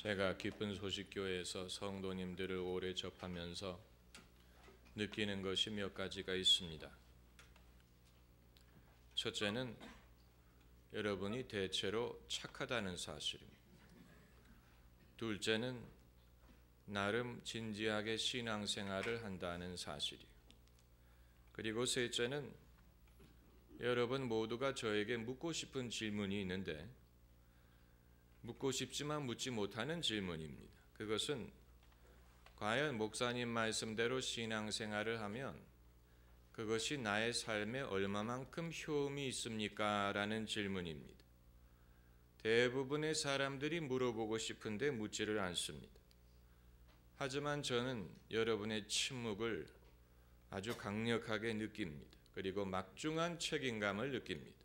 제가 기쁜 소식 교회에서 성도님들을 오래 접하면서 느끼는 것이 몇 가지가 있습니다. 첫째는 여러분이 대체로 착하다는 사실입니다. 둘째는 나름 진지하게 신앙생활을 한다는 사실이에요. 그리고 셋째는 여러분 모두가 저에게 묻고 싶은 질문이 있는데 묻고 싶지만 묻지 못하는 질문입니다. 그것은 과연 목사님 말씀대로 신앙생활을 하면 그것이 나의 삶에 얼마만큼 효험이 있습니까? 라는 질문입니다. 대부분의 사람들이 물어보고 싶은데 묻지를 않습니다. 하지만 저는 여러분의 침묵을 아주 강력하게 느낍니다. 그리고 막중한 책임감을 느낍니다.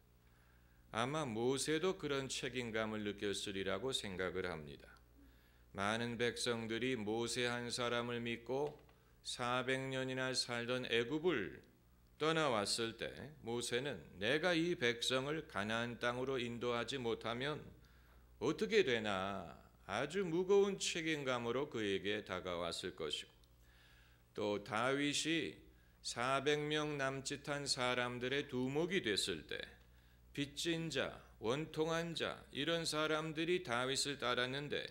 아마 모세도 그런 책임감을 느꼈으리라고 생각을 합니다. 많은 백성들이 모세 한 사람을 믿고 400년이나 살던 애굽을 떠나왔을 때 모세는 내가 이 백성을 가나안 땅으로 인도하지 못하면 어떻게 되나 아주 무거운 책임감으로 그에게 다가왔을 것이고, 또 다윗이 400명 남짓한 사람들의 두목이 됐을 때 빚진 자, 원통한 자 이런 사람들이 다윗을 따랐는데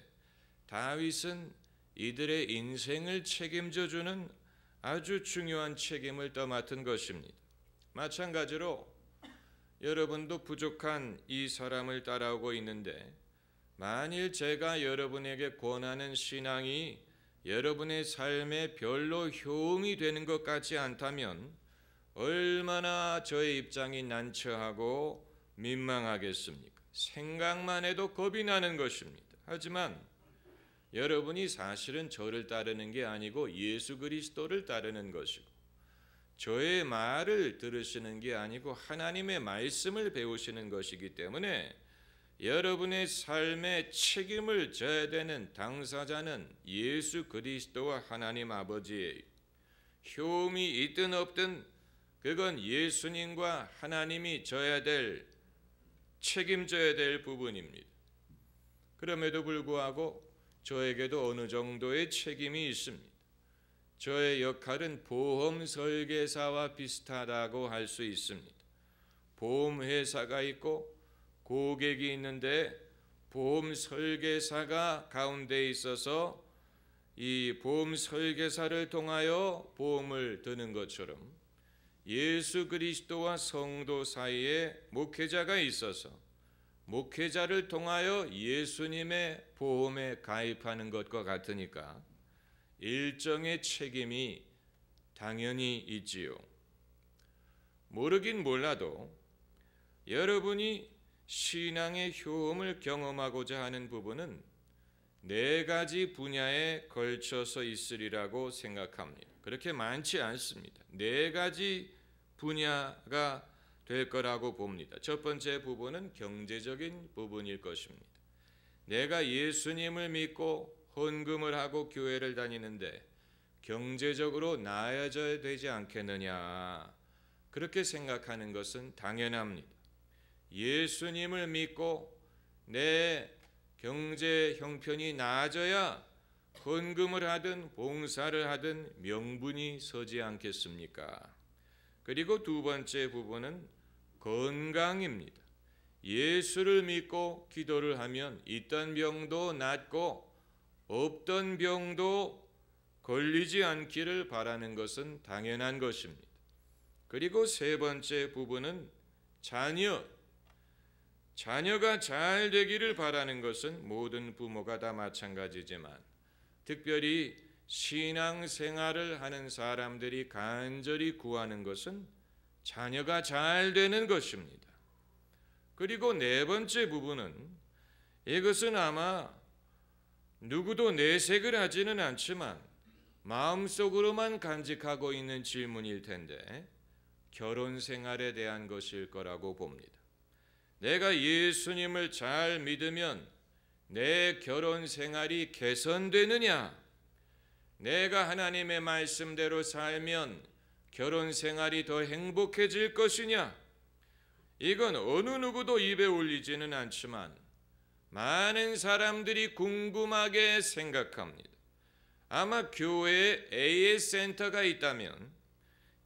다윗은 이들의 인생을 책임져주는 아주 중요한 책임을 떠맡은 것입니다. 마찬가지로 여러분도 부족한 이 사람을 따라오고 있는데 만일 제가 여러분에게 권하는 신앙이 여러분의 삶에 별로 효험이 되는 것 같지 않다면 얼마나 저의 입장이 난처하고 민망하겠습니까? 생각만 해도 겁이 나는 것입니다. 하지만 여러분이 사실은 저를 따르는 게 아니고 예수 그리스도를 따르는 것이고 저의 말을 들으시는 게 아니고 하나님의 말씀을 배우시는 것이기 때문에 여러분의 삶에 책임을 져야 되는 당사자는 예수 그리스도와 하나님 아버지예요. 효험이 있든 없든 그건 예수님과 하나님이 져야 될, 책임져야 될 부분입니다. 그럼에도 불구하고 저에게도 어느 정도의 책임이 있습니다. 저의 역할은 보험 설계사와 비슷하다고 할 수 있습니다. 보험회사가 있고 고객이 있는데 보험 설계사가 가운데 있어서 이 보험 설계사를 통하여 보험을 드는 것처럼 예수 그리스도와 성도 사이에 목회자가 있어서 목회자를 통하여 예수님의 보험에 가입하는 것과 같으니까 일정의 책임이 당연히 있지요. 모르긴 몰라도 여러분이 신앙의 효험을 경험하고자 하는 부분은 4가지 분야에 걸쳐서 있으리라고 생각합니다. 그렇게 많지 않습니다. 4가지 분야가 될 거라고 봅니다. 첫 번째 부분은 경제적인 부분일 것입니다. 내가 예수님을 믿고 헌금을 하고 교회를 다니는데 경제적으로 나아져야 되지 않겠느냐, 그렇게 생각하는 것은 당연합니다. 예수님을 믿고 내 경제 형편이 나아져야 헌금을 하든 봉사를 하든 명분이 서지 않겠습니까? 그리고 두 번째 부분은 건강입니다. 예수를 믿고 기도를 하면 있던 병도 낫고 없던 병도 걸리지 않기를 바라는 것은 당연한 것입니다. 그리고 세 번째 부분은 자녀가 잘 되기를 바라는 것은 모든 부모가 다 마찬가지지만 특별히 신앙생활을 하는 사람들이 간절히 구하는 것은 자녀가 잘 되는 것입니다. 그리고 네 번째 부분은 이것은 아마 누구도 내색을 하지는 않지만 마음속으로만 간직하고 있는 질문일 텐데 결혼 생활에 대한 것일 거라고 봅니다. 내가 예수님을 잘 믿으면 내 결혼 생활이 개선되느냐? 내가 하나님의 말씀대로 살면 결혼 생활이 더 행복해질 것이냐? 이건 어느 누구도 입에 올리지는 않지만 많은 사람들이 궁금하게 생각합니다. 아마 교회에 AS 센터가 있다면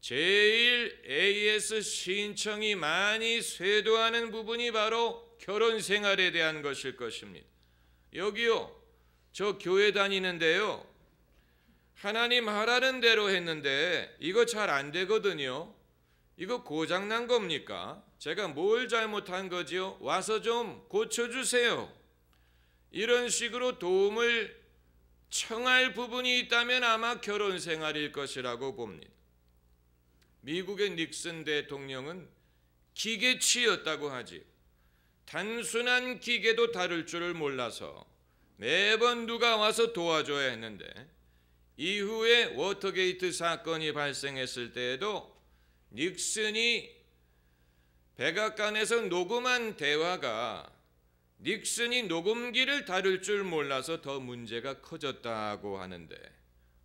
제일 AS 신청이 많이 쇄도하는 부분이 바로 결혼 생활에 대한 것일 것입니다. 여기요, 저 교회 다니는데요, 하나님 하라는 대로 했는데 이거 잘 안 되거든요. 이거 고장난 겁니까? 제가 뭘 잘못한 거지요? 와서 좀 고쳐주세요. 이런 식으로 도움을 청할 부분이 있다면 아마 결혼 생활일 것이라고 봅니다. 미국의 닉슨 대통령은 기계치였다고 하지. 단순한 기계도 다룰 줄을 몰라서 매번 누가 와서 도와줘야 했는데, 이후에 워터게이트 사건이 발생했을 때에도 닉슨이 백악관에서 녹음한 대화가 닉슨이 녹음기를 다룰 줄 몰라서 더 문제가 커졌다고 하는데,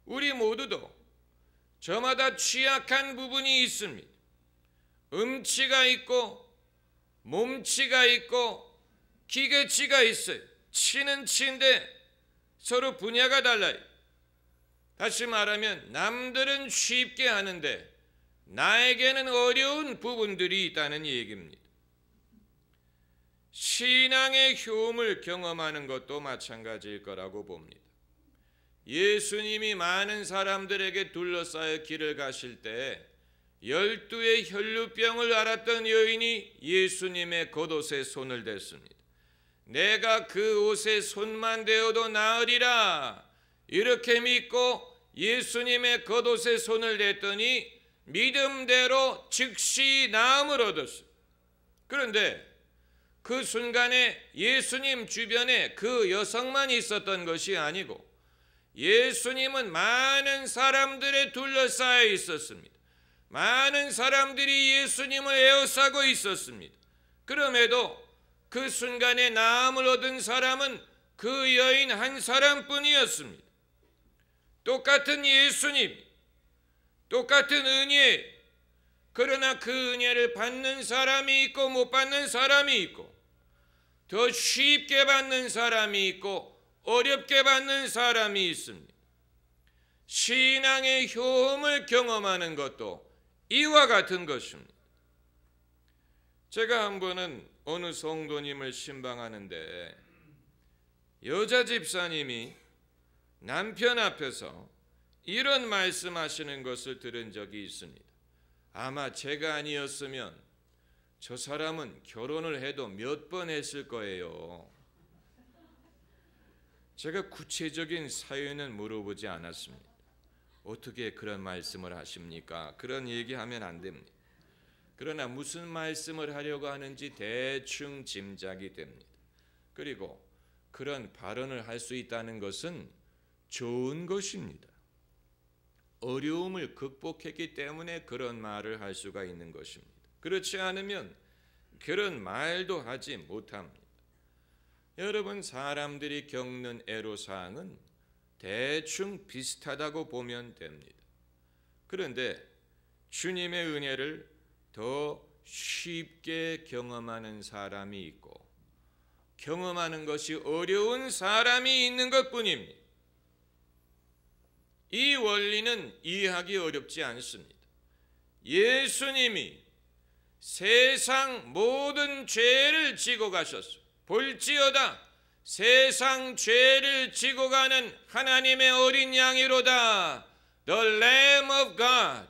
우리 모두도 저마다 취약한 부분이 있습니다. 음치가 있고 몸치가 있고 기계치가 있어요. 치는 치인데 서로 분야가 달라요. 다시 말하면 남들은 쉽게 하는데 나에게는 어려운 부분들이 있다는 얘기입니다. 신앙의 효험을 경험하는 것도 마찬가지일 거라고 봅니다. 예수님이 많은 사람들에게 둘러싸여 길을 가실 때 12의 혈루병을 앓았던 여인이 예수님의 겉옷에 손을 댔습니다. 내가 그 옷에 손만 대어도 나으리라, 이렇게 믿고 예수님의 겉옷에 손을 댔더니 믿음대로 즉시 나음을 얻었어요. 그런데 그 순간에 예수님 주변에 그 여성만 있었던 것이 아니고 예수님은 많은 사람들에 둘러싸여 있었습니다. 많은 사람들이 예수님을 에워싸고 있었습니다. 그럼에도 그 순간에 나음을 얻은 사람은 그 여인 한 사람뿐이었습니다. 똑같은 예수님, 똑같은 은혜, 그러나 그 은혜를 받는 사람이 있고 못 받는 사람이 있고, 더 쉽게 받는 사람이 있고 어렵게 받는 사람이 있습니다. 신앙의 효험을 경험하는 것도 이와 같은 것입니다. 제가 한 번은 어느 성도님을 신방하는데 여자 집사님이 남편 앞에서 이런 말씀하시는 것을 들은 적이 있습니다. 아마 제가 아니었으면 저 사람은 결혼을 해도 몇 번 했을 거예요. 제가 구체적인 사연은 물어보지 않았습니다. 어떻게 그런 말씀을 하십니까? 그런 얘기하면 안 됩니다. 그러나 무슨 말씀을 하려고 하는지 대충 짐작이 됩니다. 그리고 그런 발언을 할 수 있다는 것은 좋은 것입니다. 어려움을 극복했기 때문에 그런 말을 할 수가 있는 것입니다. 그렇지 않으면 그런 말도 하지 못합니다. 여러분, 사람들이 겪는 애로사항은 대충 비슷하다고 보면 됩니다. 그런데 주님의 은혜를 더 쉽게 경험하는 사람이 있고 경험하는 것이 어려운 사람이 있는 것뿐입니다. 이 원리는 이해하기 어렵지 않습니다. 예수님이 세상 모든 죄를 지고 가셨습니다. 볼지어다 세상 죄를 지고 가는 하나님의 어린 양이로다. The Lamb of God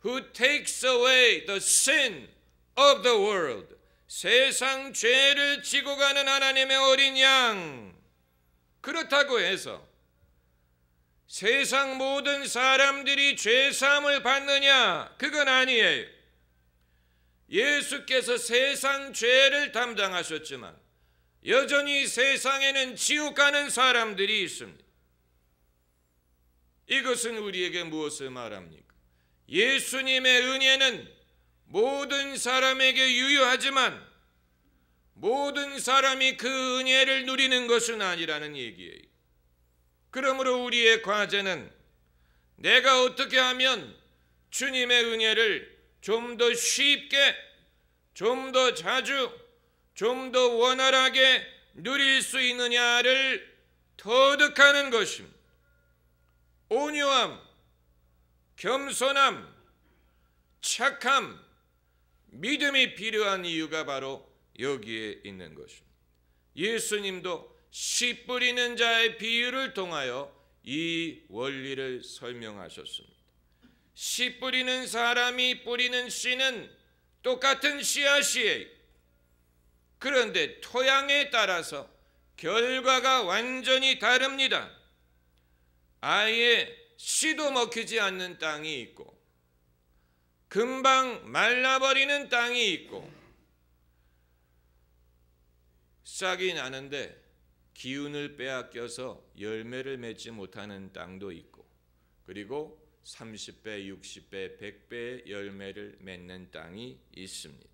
who takes away the sin of the world. 세상 죄를 지고 가는 하나님의 어린 양. 그렇다고 해서 세상 모든 사람들이 죄사함을 받느냐? 그건 아니에요. 예수께서 세상 죄를 담당하셨지만 여전히 세상에는 지옥 가는 사람들이 있습니다. 이것은 우리에게 무엇을 말합니까? 예수님의 은혜는 모든 사람에게 유효하지만 모든 사람이 그 은혜를 누리는 것은 아니라는 얘기예요. 그러므로 우리의 과제는 내가 어떻게 하면 주님의 은혜를 좀 더 쉽게, 좀 더 자주, 좀 더 원활하게 누릴 수 있느냐를 터득하는 것입니다. 온유함, 겸손함, 착함, 믿음이 필요한 이유가 바로 여기에 있는 것입니다. 예수님도 씨 뿌리는 자의 비유를 통하여 이 원리를 설명하셨습니다. 씨 뿌리는 사람이 뿌리는 씨는 똑같은 씨앗이에요. 그런데 토양에 따라서 결과가 완전히 다릅니다. 아예 씨도 먹히지 않는 땅이 있고, 금방 말라버리는 땅이 있고, 싹이 나는데 기운을 빼앗겨서 열매를 맺지 못하는 땅도 있고, 그리고 30배, 60배, 100배의 열매를 맺는 땅이 있습니다.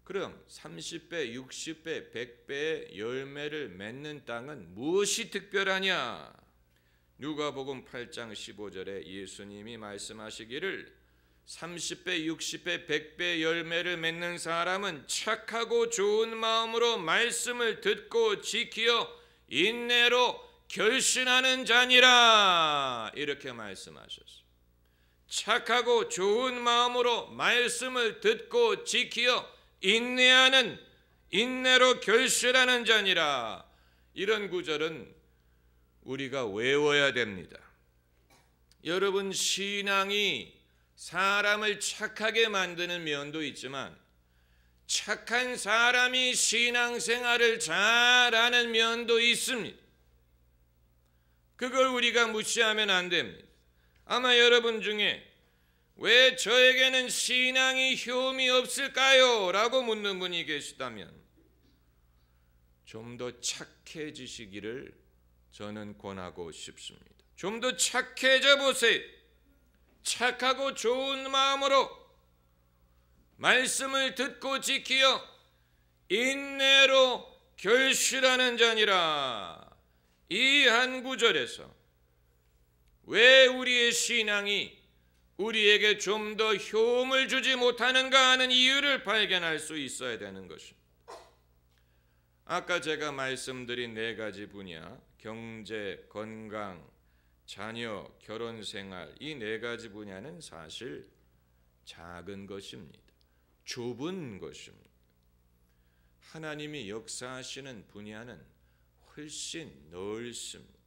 그럼 30배, 60배, 100배의 열매를 맺는 땅은 무엇이 특별하냐? 누가복음 8장 15절에 예수님이 말씀하시기를 30배, 60배, 100배 열매를 맺는 사람은 착하고 좋은 마음으로 말씀을 듣고 지키어 인내로 결신하는 자니라, 이렇게 말씀하셨어요. 착하고 좋은 마음으로 말씀을 듣고 지키어 인내로 결실하는 자니라. 이런 구절은 우리가 외워야 됩니다. 여러분, 신앙이 사람을 착하게 만드는 면도 있지만 착한 사람이 신앙생활을 잘하는 면도 있습니다. 그걸 우리가 무시하면 안 됩니다. 아마 여러분 중에 왜 저에게는 신앙이 효험이 없을까요? 라고 묻는 분이 계시다면 좀 더 착해지시기를 저는 권하고 싶습니다. 좀 더 착해져 보세요. 착하고 좋은 마음으로 말씀을 듣고 지키어 인내로 결실하는 자니라. 이 한 구절에서 왜 우리의 신앙이 우리에게 좀 더 효험을 주지 못하는가 하는 이유를 발견할 수 있어야 되는 것입니다. 아까 제가 말씀드린 네 가지 분야, 경제, 건강, 자녀, 결혼 생활, 이 네 가지 분야는 사실 작은 것입니다. 좁은 것입니다. 하나님이 역사하시는 분야는 훨씬 넓습니다.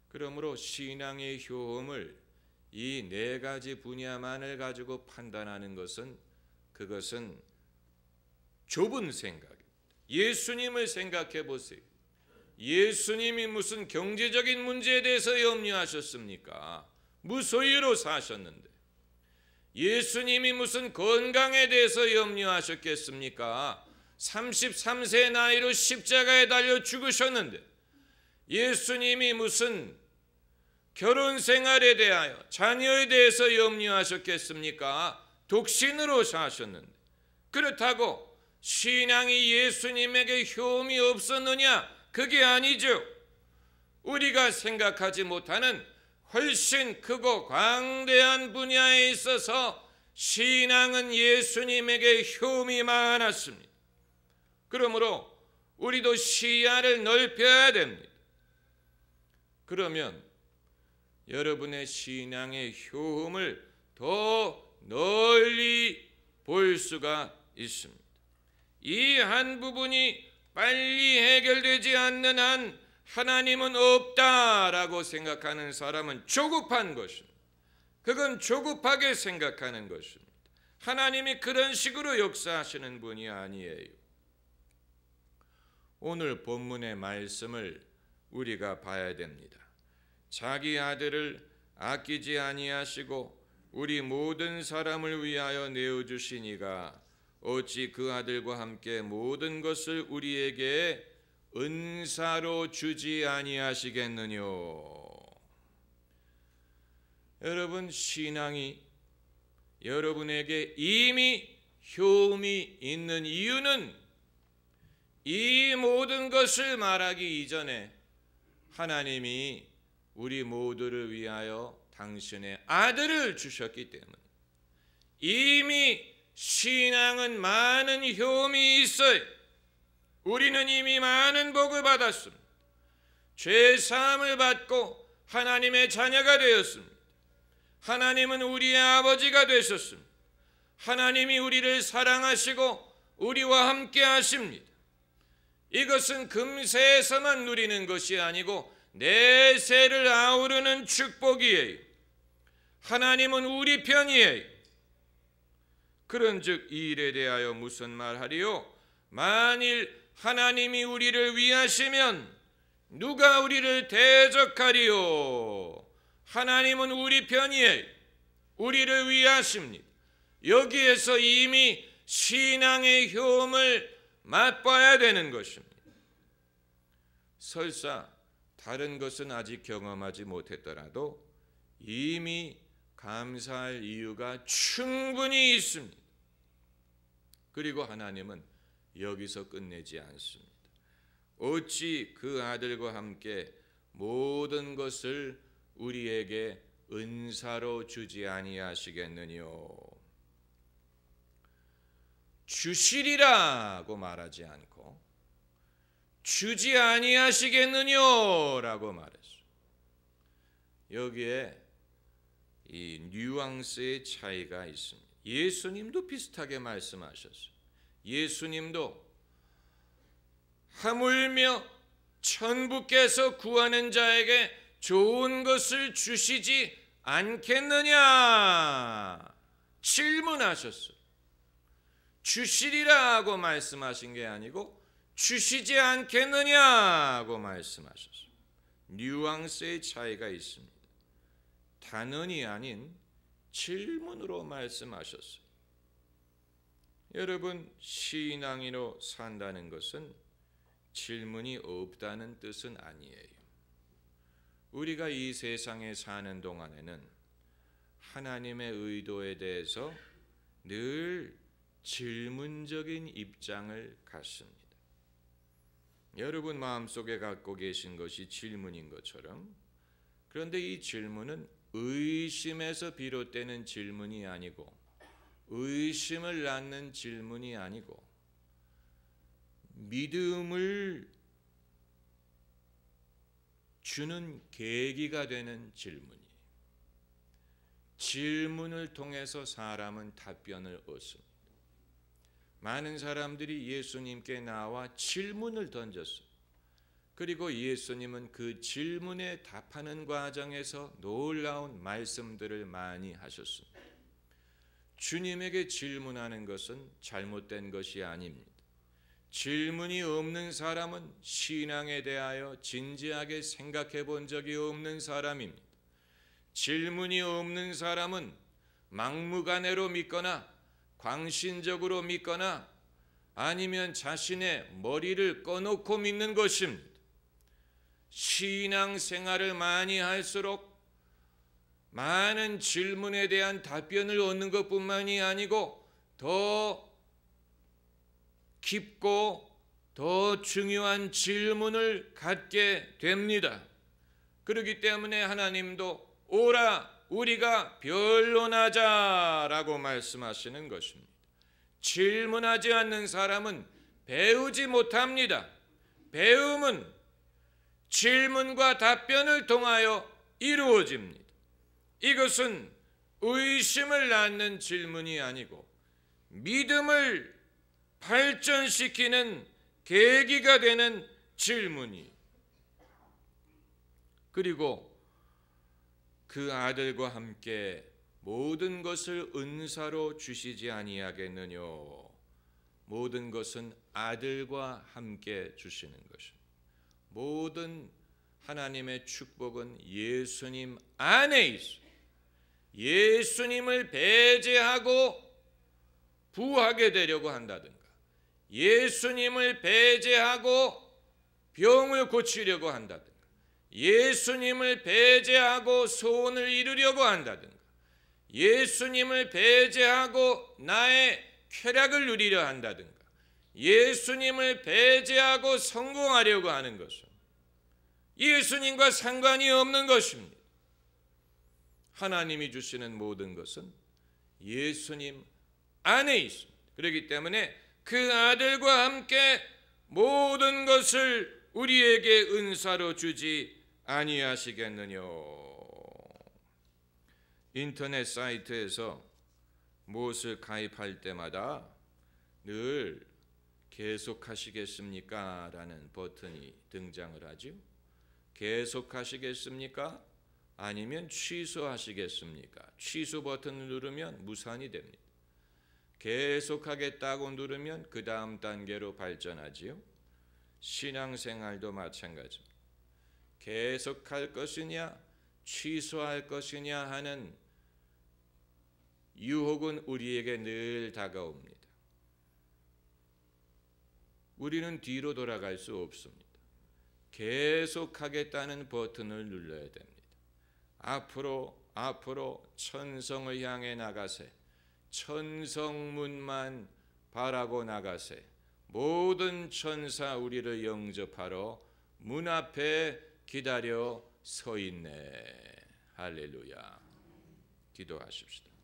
그러므로 신앙의 효험을 이 네 가지 분야만을 가지고 판단하는 것은 그것은 좁은 생각입니다. 예수님을 생각해 보세요. 예수님이 무슨 경제적인 문제에 대해서 염려하셨습니까? 무소유로 사셨는데. 예수님이 무슨 건강에 대해서 염려하셨겠습니까? 33세 나이로 십자가에 달려 죽으셨는데. 예수님이 무슨 결혼 생활에 대하여, 자녀에 대해서 염려하셨겠습니까? 독신으로 사셨는데. 그렇다고 신앙이 예수님에게 효험이 없었느냐? 그게 아니죠. 우리가 생각하지 못하는 훨씬 크고 광대한 분야에 있어서 신앙은 예수님에게 효험이 많았습니다. 그러므로 우리도 시야를 넓혀야 됩니다. 그러면 여러분의 신앙의 효험을 더 널리 볼 수가 있습니다. 이 한 부분이 빨리 해결되지 않는 한 하나님은 없다라고 생각하는 사람은 조급한 것입니다. 그건 조급하게 생각하는 것입니다. 하나님이 그런 식으로 역사하시는 분이 아니에요. 오늘 본문의 말씀을 우리가 봐야 됩니다. 자기 아들을 아끼지 아니하시고 우리 모든 사람을 위하여 내어주신 이가 어찌 그 아들과 함께 모든 것을 우리에게 은사로 주지 아니하시겠느뇨. 여러분, 신앙이 여러분에게 이미 효험이 있는 이유는 이 모든 것을 말하기 이전에 하나님이 우리 모두를 위하여 당신의 아들을 주셨기 때문에 이미 신앙은 많은 효험이 있어요. 우리는 이미 많은 복을 받았습니다. 죄 사함을 받고 하나님의 자녀가 되었습니다. 하나님은 우리의 아버지가 되셨습니다. 하나님이 우리를 사랑하시고 우리와 함께 하십니다. 이것은 금세에서만 누리는 것이 아니고 내세를 아우르는 축복이에요. 하나님은 우리 편이에요. 그런즉 이 일에 대하여 무슨 말하리요? 만일 하나님이 우리를 위하시면 누가 우리를 대적하리요? 하나님은 우리 편이에요. 우리를 위하십니다. 여기에서 이미 신앙의 효험을 맛봐야 되는 것입니다. 설사 다른 것은 아직 경험하지 못했더라도 이미 감사할 이유가 충분히 있습니다. 그리고 하나님은 여기서 끝내지 않습니다. 어찌 그 아들과 함께 모든 것을 우리에게 은사로 주지 아니하시겠느뇨? 주시리라고 말하지 않고 주지 아니하시겠느냐라고 말했어요. 여기에 이 뉘앙스의 차이가 있습니다. 예수님도 비슷하게 말씀하셨어요. 예수님도 하물며 천부께서 구하는 자에게 좋은 것을 주시지 않겠느냐 질문하셨어요. 주시리라고 말씀하신 게 아니고 주시지 않겠느냐고 말씀하셨어요. 뉘앙스의 차이가 있습니다. 단언이 아닌 질문으로 말씀하셨어요. 여러분, 신앙인으로 산다는 것은 질문이 없다는 뜻은 아니에요. 우리가 이 세상에 사는 동안에는 하나님의 의도에 대해서 늘 질문적인 입장을 갖습니다. 여러분 마음속에 갖고 계신 것이 질문인 것처럼, 그런데 이 질문은 의심에서 비롯되는 질문이 아니고 의심을 낳는 질문이 아니고 믿음을 주는 계기가 되는 질문이에요. 질문을 통해서 사람은 답변을 얻습니다. 많은 사람들이 예수님께 나와 질문을 던졌어요. 그리고 예수님은 그 질문에 답하는 과정에서 놀라운 말씀들을 많이 하셨습니다. 주님에게 질문하는 것은 잘못된 것이 아닙니다. 질문이 없는 사람은 신앙에 대하여 진지하게 생각해 본 적이 없는 사람입니다. 질문이 없는 사람은 막무가내로 믿거나 광신적으로 믿거나 아니면 자신의 머리를 꺼놓고 믿는 것입니다. 신앙생활을 많이 할수록 많은 질문에 대한 답변을 얻는 것뿐만이 아니고 더 깊고 더 중요한 질문을 갖게 됩니다. 그렇기 때문에 하나님도 오라 우리가 변론하자라고 말씀하시는 것입니다. 질문하지 않는 사람은 배우지 못합니다. 배움은 질문과 답변을 통하여 이루어집니다. 이것은 의심을 낳는 질문이 아니고 믿음을 발전시키는 계기가 되는 질문이. 그리고 그 아들과 함께 모든 것을 은사로 주시지 아니하겠느냐. 모든 것은 아들과 함께 주시는 것입니다. 모든 하나님의 축복은 예수님 안에 있어요. 예수님을 배제하고 부하게 되려고 한다든가, 예수님을 배제하고 병을 고치려고 한다든가, 예수님을 배제하고 소원을 이루려고 한다든가, 예수님을 배제하고 나의 쾌락을 누리려 한다든가, 예수님을 배제하고 성공하려고 하는 것은 예수님과 상관이 없는 것입니다. 하나님이 주시는 모든 것은 예수님 안에 있습니다. 그렇기 때문에 그 아들과 함께 모든 것을 우리에게 은사로 주지 아니하시겠느냐. 인터넷 사이트에서 무엇을 가입할 때마다 늘 계속하시겠습니까? 라는 버튼이 등장을 하죠. 계속하시겠습니까? 아니면 취소하시겠습니까? 취소 버튼을 누르면 무산이 됩니다. 계속하겠다고 누르면 그 다음 단계로 발전하지요. 신앙생활도 마찬가지입니다. 계속할 것이냐 취소할 것이냐 하는 유혹은 우리에게 늘 다가옵니다. 우리는 뒤로 돌아갈 수 없습니다. 계속하겠다는 버튼을 눌러야 됩니다. 앞으로 천성을 향해 나가세. 천성문만 바라고 나가세. 모든 천사 우리를 영접하러 문 앞에 기다려 서 있네. 할렐루야. 기도하십시다.